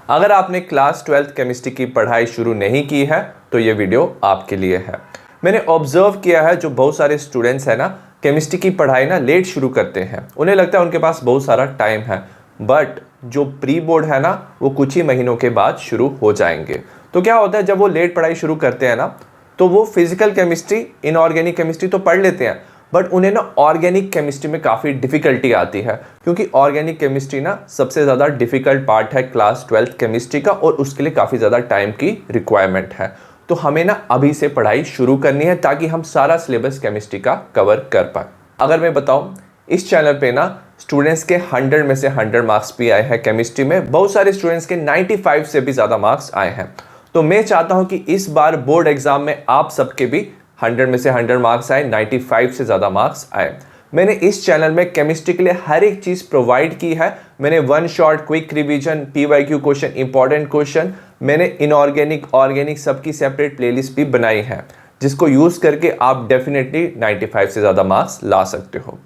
अगर आपने class 12th chemistry की पढ़ाई शुरू नहीं की है तो ये वीडियो आपके लिए है। मैंने ऑब्जर्व किया है जो बहुत सारे स्टूडेंट्स हैं ना, केमिस्ट्री की पढ़ाई ना लेट शुरू करते हैं। उन्हें लगता है उनके पास बहुत सारा टाइम है, बट जो प्री बोर्ड है ना वो कुछ ही महीनों के बाद शुरू हो जाएंगे। तो क्या होता है, जब वो लेट पढ़ाई शुरू करते हैं ना तो वो फिजिकल केमिस्ट्री, इनऑर्गेनिक केमिस्ट्री तो पढ़ लेते हैं, बट उन्हें ना ऑर्गेनिक केमिस्ट्री में काफ़ी डिफिकल्टी आती है, क्योंकि ऑर्गेनिक केमिस्ट्री ना सबसे ज़्यादा डिफिकल्ट पार्ट है क्लास 12th केमिस्ट्री का, और उसके लिए काफ़ी ज़्यादा टाइम की रिक्वायरमेंट है। तो हमें ना अभी से पढ़ाई शुरू करनी है ताकि हम सारा सिलेबस केमिस्ट्री का कवर कर पाए। अगर मैं बताऊं, इस चैनल पे ना स्टूडेंट्स के 100 में से 100 मार्क्स भी आए हैं केमिस्ट्री में। बहुत सारे स्टूडेंट्स के 95 से भी ज़्यादा मार्क्स आए हैं। तो मैं चाहता हूं कि इस बार बोर्ड एग्जाम में आप सबके भी 100 में से 100 मार्क्स आए, 95 से ज़्यादा मार्क्स आए। मैंने इस चैनल में केमिस्ट्री के लिए हर एक चीज़ प्रोवाइड की है। मैंने one shot, quick revision, PYQ question, important question, मैंने इनऑर्गेनिक, ऑर्गेनिक सबकी सेपरेट प्लेलिस्ट भी बनाई है, जिसको यूज़ करके आप डेफिनेटली 95 से ज़्यादा मार्क्स ला सकते हो।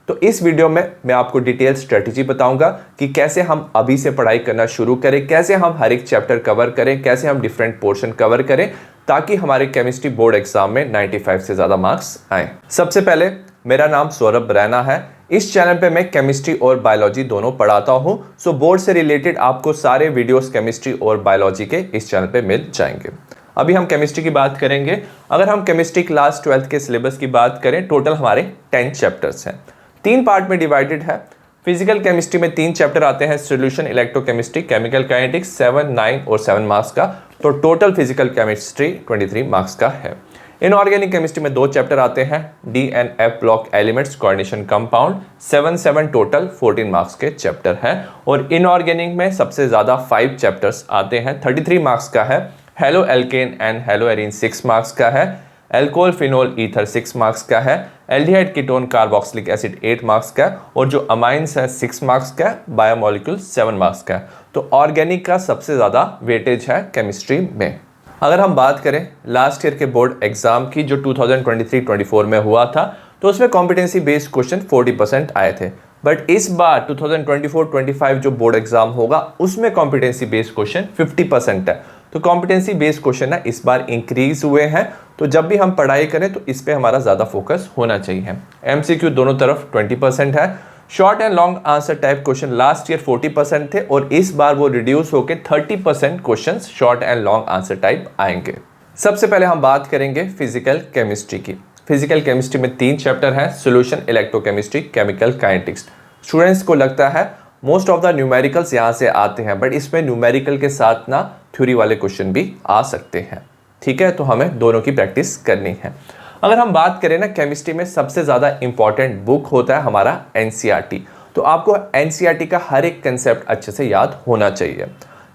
तो इस वीडियो में मैं आपको डिटेल स्ट्रेटेजी बताऊंगा कि कैसे हम अभी से पढ़ाई करना शुरू करें, कैसे हम हर एक चैप्टर कवर करें, कैसे हम डिफरेंट पोर्शन कवर करें, ताकि हमारे केमिस्ट्री बोर्ड एग्जाम में 95 से ज़्यादा मार्क्स आए। सबसे पहले, मेरा नाम सौरभ रैना है। इस चैनल पे मैं केमिस्ट्री और बायोलॉजी दोनों पढ़ाता हूँ। सो बोर्ड से रिलेटेड आपको सारे वीडियोस केमिस्ट्री और बायोलॉजी के इस चैनल पे मिल जाएंगे। अभी हम केमिस्ट्री की बात करेंगे। अगर हम केमिस्ट्री क्लास 12th के सिलेबस की बात करें, टोटल हमारे 10 चैप्टर्स हैं, 3 पार्ट में डिवाइडेड है। फिजिकल केमिस्ट्री में 3 चैप्टर आते हैं, सोल्यूशन, इलेक्ट्रोकेमिस्ट्री, केमिकल काइनेटिक्स, 7, 9 और 7 मार्क्स का। तो टोटल फिजिकल केमिस्ट्री 23 मार्क्स का है। इनऑर्गेनिक केमिस्ट्री में 2 चैप्टर आते हैं, D&F block elements, coordination compound, 7 total 14 marks के चैप्टर हैं। और इनऑर्गेनिक में सबसे ज़्यादा 5 चैप्टर्स आते हैं, 33 मार्क्स का है। Halo alkane and hello arene 6 marks का है। एल्कोहल, फिनोल, ईथर 6 मार्क्स का है। Aldehyde, ketone, carboxylic acid 8 marks का है। और जो अमाइंस है 6 मार्क्स का है। बायोमोलिक्यूल 7 मार्क्स का है। तो ऑर्गेनिक का सबसे ज़्यादा वेटेज है केमिस्ट्री में। अगर हम बात करें लास्ट ईयर के बोर्ड एग्जाम की, जो 2023-24 में हुआ था, तो उसमें कॉम्पिटेंसी बेस्ड क्वेश्चन 40% आए थे। बट इस बार 2024-25 जो बोर्ड एग्जाम होगा, उसमें कॉम्पिटेंसी बेस्ड क्वेश्चन 50% है। तो कॉम्पिटेंसी बेस्ड क्वेश्चन ना इस बार इंक्रीज हुए हैं। तो जब भी हम पढ़ाई करें तो इस पे हमारा ज़्यादा फोकस होना चाहिए। MCQ दोनों तरफ 20% है। Short and long answer type question last year 40% थे, और इस बार वो रिड्यूस होकर 30% question short and long answer type आएंगे। सबसे पहले हम बात करेंगे फिजिकल केमिस्ट्री की। फिजिकल केमिस्ट्री में 3 चैप्टर हैं, solution, electrochemistry, chemical kinetics. Students को लगता है मोस्ट ऑफ द न्यूमेरिकल्स यहाँ से आते हैं, बट इसमें न्यूमेरिकल के साथ ना थ्योरी वाले क्वेश्चन भी आ सकते हैं। ठीक है, तो हमें दोनों की प्रैक्टिस करनी है। अगर हम बात करें ना, केमिस्ट्री में सबसे ज़्यादा इंपॉर्टेंट बुक होता है हमारा NCERT। तो आपको NCERT का हर एक कंसेप्ट अच्छे से याद होना चाहिए।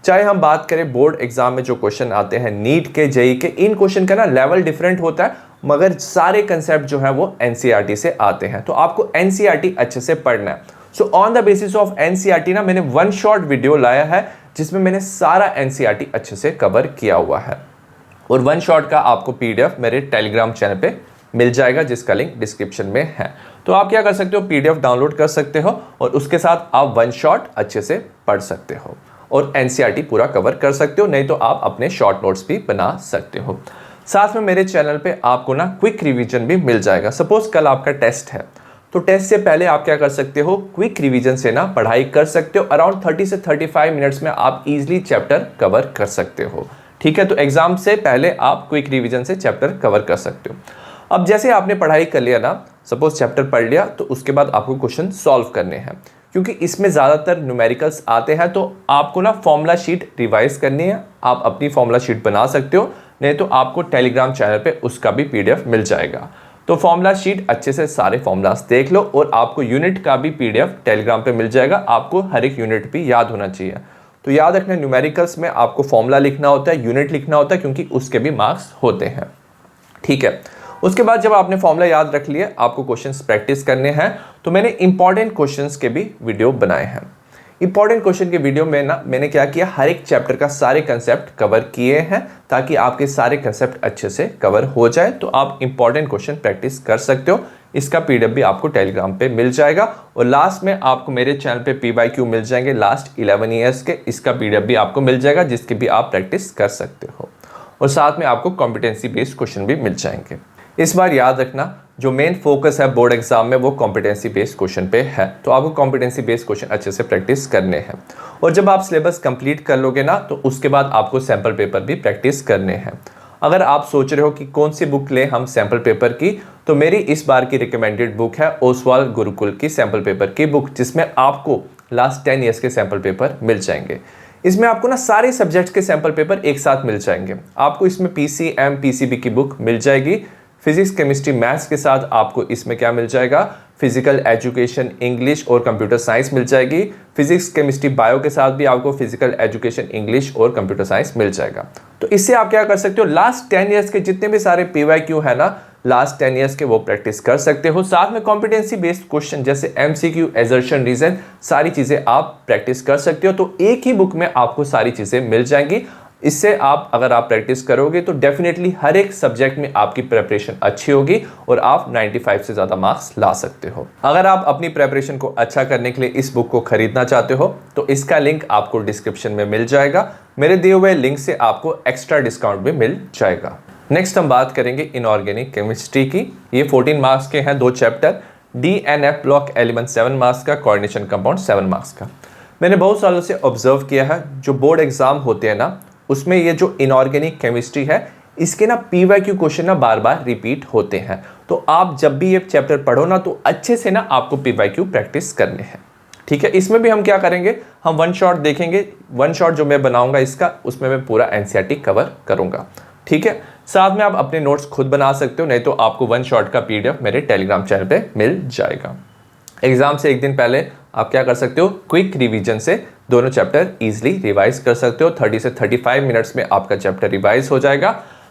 चाहे हम बात करें बोर्ड एग्जाम में जो क्वेश्चन आते हैं नीट के, जेई के, इन क्वेश्चन का ना लेवल डिफरेंट होता है, मगर सारे कंसेप्ट जो है वो NCERT से आते हैं। तो आपको NCERT अच्छे से पढ़ना है। So on the basis of NCERT ना मैंने वन शॉट वीडियो लाया है, जिसमें मैंने सारा NCERT अच्छे से कवर किया हुआ है। और वन शॉट का आपको PDF मेरे टेलीग्राम चैनल पे मिल जाएगा, जिसका लिंक डिस्क्रिप्शन में है। तो आप क्या कर सकते हो, PDF डाउनलोड कर सकते हो, और उसके साथ आप वन शॉट अच्छे से पढ़ सकते हो और NCERT पूरा कवर कर सकते हो। नहीं तो आप अपने शॉर्ट नोट्स भी बना सकते हो। साथ में मेरे चैनल पे आपको ना क्विक रिवीजन भी मिल जाएगा। सपोज कल आपका टेस्ट है, तो टेस्ट से पहले आप क्या कर सकते हो, क्विक रिवीजन से ना पढ़ाई कर सकते हो। अराउंड 30 से 35 मिनट्स में आप इजीली चैप्टर कवर कर सकते हो। ठीक है, तो एग्जाम से पहले आप क्विक रिवीजन से चैप्टर कवर कर सकते हो। अब जैसे आपने पढ़ाई कर लिया ना, सपोज चैप्टर पढ़ लिया, तो उसके बाद आपको क्वेश्चन सॉल्व करने हैं, क्योंकि इसमें ज़्यादातर न्यूमेरिकल्स आते हैं। तो आपको ना फॉर्मूला शीट रिवाइज करनी है। आप अपनी फॉर्मूला शीट बना सकते हो, नहीं तो आपको टेलीग्राम चैनल पे उसका भी PDF मिल जाएगा। तो फॉर्मूला शीट अच्छे से सारे फॉर्मूलास देख लो, और आपको यूनिट का भी PDF टेलीग्राम पे मिल जाएगा। आपको हर एक यूनिट भी याद होना चाहिए। तो याद रखना, न्यूमेरिकल्स में आपको फॉर्मूला लिखना होता है, यूनिट लिखना होता है, क्योंकि उसके भी मार्क्स होते हैं। ठीक है, उसके बाद जब आपने फॉर्मूला याद रख लिए, आपको क्वेश्चंस प्रैक्टिस करने हैं। तो मैंने इंपॉर्टेंट क्वेश्चंस के भी वीडियो बनाए हैं। इंपॉर्टेंट क्वेश्चन के वीडियो में ना मैंने क्या किया, हर एक चैप्टर का सारे कंसेप्ट कवर किए हैं ताकि आपके सारे कंसेप्ट अच्छे से कवर हो जाए, तो आप इंपॉर्टेंट क्वेश्चन प्रैक्टिस कर सकते हो। इसका पीडीएफ भी आपको टेलीग्राम पे मिल जाएगा और लास्ट में आपको मेरे चैनल पे पीवाईक्यू मिल जाएंगे लास्ट 11 ईयर्स के, इसका पीडीएफ भी आपको मिल जाएगा जिसकी भी आप प्रैक्टिस कर सकते हो और साथ में आपको कॉम्पिटेंसी बेस्ड क्वेश्चन भी मिल जाएंगे। इस बार याद रखना जो मेन फोकस है बोर्ड एग्जाम में वो कॉम्पिटेंसी बेस्ड क्वेश्चन पे है, तो आपको कॉम्पिटेंसी बेस्ड क्वेश्चन अच्छे से प्रैक्टिस करने हैं और जब आप सिलेबस कंप्लीट कर लोगे ना तो उसके बाद आपको सैम्पल पेपर भी प्रैक्टिस करने हैं। अगर आप सोच रहे हो कि कौन सी बुक लें हम सैम्पल पेपर की, तो मेरी इस बार की रिकमेंडेड बुक है ओसवाल गुरुकुल की सैम्पल पेपर की बुक, जिसमें आपको लास्ट 10 ईयर्स के सैम्पल पेपर मिल जाएंगे। इसमें आपको ना सारे सब्जेक्ट्स के सैम्पल पेपर एक साथ मिल जाएंगे। आपको इसमें पीसीएम पीसीबी की बुक मिल जाएगी, फिजिक्स केमिस्ट्री मैथ्स के साथ आपको इसमें क्या मिल जाएगा, फिजिकल एजुकेशन इंग्लिश और कंप्यूटर साइंस मिल जाएगी। फिजिक्स केमिस्ट्री बायो के साथ भी आपको फिजिकल एजुकेशन इंग्लिश और कंप्यूटर साइंस मिल जाएगा। तो इससे आप क्या कर सकते हो, लास्ट 10 ईयर्स के जितने भी सारे पीवाईक्यू है ना लास्ट 10 ईयर्स के वो प्रैक्टिस कर सकते हो। साथ में कॉम्पिटेंसी बेस्ड क्वेश्चन जैसे एमसीक्यू, एजर्शन, रीजन, सारी चीजें आप प्रैक्टिस कर सकते हो। तो एक ही बुक में आपको सारी चीजें मिल जाएंगी। इससे आप अगर आप प्रैक्टिस करोगे तो डेफिनेटली हर एक सब्जेक्ट में आपकी प्रिपरेशन अच्छी होगी और आप 95 से ज़्यादा मार्क्स ला सकते हो। अगर आप अपनी प्रिपरेशन को अच्छा करने के लिए इस बुक को खरीदना चाहते हो तो इसका लिंक आपको डिस्क्रिप्शन में मिल जाएगा। मेरे दिए हुए लिंक से आपको एक्स्ट्रा डिस्काउंट भी मिल जाएगा। नेक्स्ट हम बात करेंगे इनऑर्गेनिक केमिस्ट्री की। ये 14 मार्क्स के हैं, 2 chapter, DNF block element 7 marks का, कोऑर्डिनेशन कंपाउंड 7 मार्क्स का। मैंने बहुत सालों से ऑब्जर्व किया है जो बोर्ड एग्जाम होते हैं ना उसमें ये जो इनऑर्गेनिक केमिस्ट्री है इसके ना पीवाईक्यू क्वेश्चन ना बार बार रिपीट होते हैं। तो आप जब भी ये चैप्टर पढ़ो ना तो अच्छे से ना आपको पीवाईक्यू प्रैक्टिस करने हैं, ठीक है। इसमें भी हम क्या करेंगे, हम वन शॉट देखेंगे। वन शॉट जो मैं बनाऊंगा इसका, उसमें मैं पूरा एनसीईआरटी कवर करूंगा, ठीक है। साथ में आप अपने नोट्स खुद बना सकते हो, नहीं तो आपको वन शॉट का पीडीएफ मेरे टेलीग्राम चैनल पे मिल जाएगा। एग्जाम से एक दिन पहले आप क्या कर सकते हो, क्विक रिवीजन से दोनों चैप्टर इजीली रिवाइज कर सकते हो। 30 से 35 मिनट्स में आपका चैप्टर रिवाइज हो जाएगा।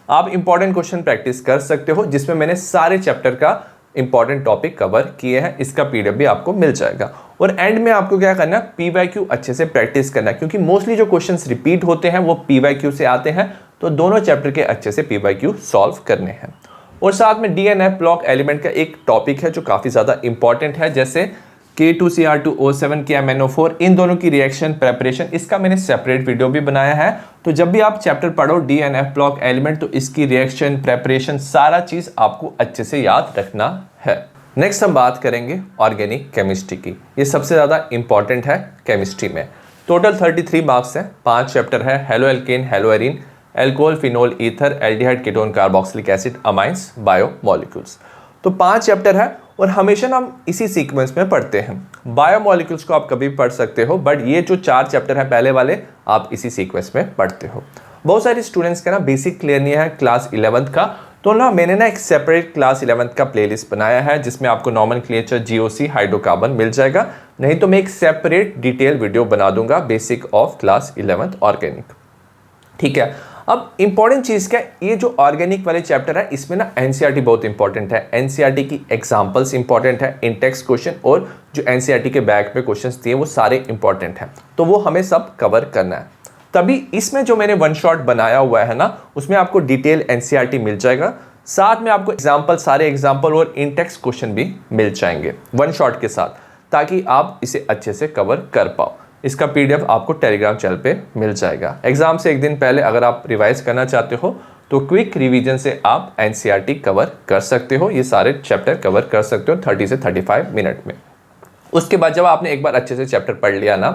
आप इंपॉर्टेंट क्वेश्चन प्रैक्टिस कर सकते हो जिसमें मैंने सारे चैप्टर का इंपॉर्टेंट टॉपिक कवर किए हैं। इसका पीडीएफ भी आपको मिल जाएगा। और एंड में आपको क्या करना है, पीवाईक्यू अच्छे से प्रैक्टिस करना है, क्योंकि मोस्टली जो क्वेश्चंस रिपीट होते हैं वो पीवाईक्यू से आते हैं। तो दोनों चैप्टर के अच्छे से पीवाईक्यू सॉल्व करने हैं। और साथ में DNF ब्लॉक एलिमेंट का एक टॉपिक है जो काफ़ी ज़्यादा इंपॉर्टेंट है, जैसे K2Cr2O7 की MnO4, इन दोनों की रिएक्शन प्रेपरेशन, इसका मैंने सेपरेट वीडियो भी बनाया है। तो जब भी आप चैप्टर पढ़ो DNF ब्लॉक एलिमेंट तो इसकी रिएक्शन प्रेपरेशन सारा चीज़ आपको अच्छे से याद रखना है। नेक्स्ट हम बात करेंगे ऑर्गेनिक केमिस्ट्री की। ये सबसे ज़्यादा इंपॉर्टेंट है केमिस्ट्री में। टोटल 33 मार्क्स है, 5 चैप्टर है, halo alkane, hello arene, alcohol, phenol, ether, aldehyde, ketone, carboxylic acid, amines, bio molecules. तो 5 चैप्टर है और हमेशा हम इसी सीक्वेंस में पढ़ते हैं। बायो मॉलिक्यूल्स को आप कभी भी पढ़ सकते हो, बट ये जो 4 चैप्टर हैं पहले वाले आप इसी सीक्वेंस में पढ़ते हो। बहुत सारे स्टूडेंट्स का ना बेसिक क्लियर नहीं है क्लास 11th का, तो ना मैंने ना एक सेपरेट क्लास 11th का प्लेलिस्ट बनाया है जिसमें आपको नॉमेनक्लेचर, GOC, हाइड्रोकार्बन मिल जाएगा। नहीं तो मैं एक सेपरेट डिटेल वीडियो बना दूंगा basic of class 11th organic, ठीक है। अब इंपॉर्टेंट चीज़ क्या है, ये जो ऑर्गेनिक वाले चैप्टर है इसमें ना एनसीईआरटी बहुत इंपॉर्टेंट है। एनसीईआरटी की एग्जांपल्स इंपॉर्टेंट है, इंटेक्स क्वेश्चन और जो एनसीईआरटी के बैक पे क्वेश्चंस दिए वो सारे इंपॉर्टेंट हैं, तो वो हमें सब कवर करना है। तभी इसमें जो मैंने वन शॉट बनाया हुआ है ना उसमें आपको डिटेल एनसीईआरटी मिल जाएगा, साथ में आपको एग्जाम्पल, सारे एग्जाम्पल और इंटेक्स क्वेश्चन भी मिल जाएंगे वन शॉट के साथ, ताकि आप इसे अच्छे से कवर कर पाओ। इसका पीडीएफ आपको टेलीग्राम चैनल पे मिल जाएगा। एग्जाम से एक दिन पहले अगर आप रिवाइज करना चाहते हो तो क्विक रिवीजन से आप एनसीईआरटी कवर कर सकते हो, ये सारे चैप्टर कवर कर सकते हो 30 से 35 मिनट में। उसके बाद जब आपने एक बार अच्छे से चैप्टर पढ़ लिया ना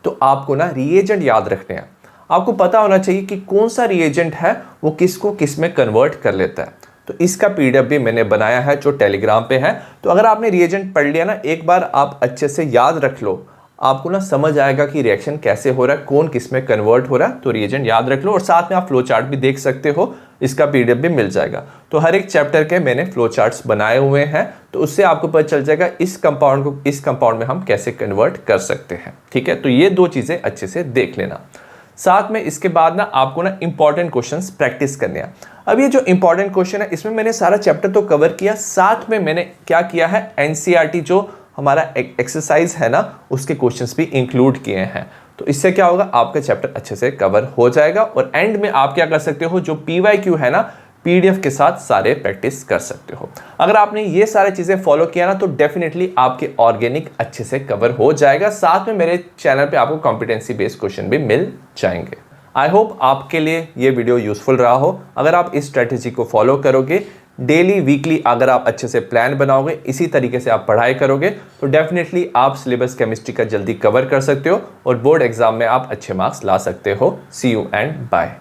तो आपको ना रिएजेंट याद रखने हैं। आपको पता होना चाहिए कि कौन सा रिएजेंट है वो किसको किस में कन्वर्ट कर लेता है। तो इसका पीडीएफ भी मैंने बनाया है जो टेलीग्राम पे है। तो अगर आपने रिएजेंट पढ़ लिया ना, एक बार आप अच्छे से याद रख लो, आपको ना समझ आएगा कि रिएक्शन कैसे हो रहा है, कौन किस में कन्वर्ट हो रहा है। तो रिएजेंट याद रख लो और साथ में आप फ्लो चार्ट भी देख सकते हो, इसका पीडीएफ भी मिल जाएगा। तो हर एक चैप्टर के मैंने फ्लो चार्ट्स बनाए हुए हैं, तो उससे आपको पता चल जाएगा इस कंपाउंड को इस कंपाउंड में हम कैसे कन्वर्ट कर सकते हैं, ठीक है। तो ये 2 चीज़ें अच्छे से देख लेना। साथ में इसके बाद ना आपको ना इंपॉर्टेंट क्वेश्चंस प्रैक्टिस करने हैं। अब ये जो इंपॉर्टेंट क्वेश्चन है इसमें मैंने सारा चैप्टर तो कवर किया, साथ में मैंने क्या किया है, एनसीईआरटी जो हमारा एक्सरसाइज है ना उसके क्वेश्चंस भी इंक्लूड किए हैं। तो इससे क्या होगा, आपका चैप्टर अच्छे से कवर हो जाएगा और एंड में आप क्या कर सकते हो, जो PYQ है ना PDF के साथ सारे प्रैक्टिस कर सकते हो। अगर आपने ये सारी चीजें फॉलो किया ना तो डेफिनेटली आपके ऑर्गेनिक अच्छे से कवर हो जाएगा। साथ में मेरे चैनल पे आपको कॉम्पिटेंसी बेस्ड क्वेश्चन भी मिल जाएंगे। आई होप आपके लिए ये वीडियो यूजफुल रहा हो। अगर आप इस स्ट्रेटेजी को फॉलो करोगे, डेली वीकली अगर आप अच्छे से प्लान बनाओगे, इसी तरीके से आप पढ़ाई करोगे तो डेफिनेटली आप सिलेबस केमिस्ट्री का जल्दी कवर कर सकते हो और बोर्ड एग्जाम में आप अच्छे मार्क्स ला सकते हो। सी यू एंड बाय।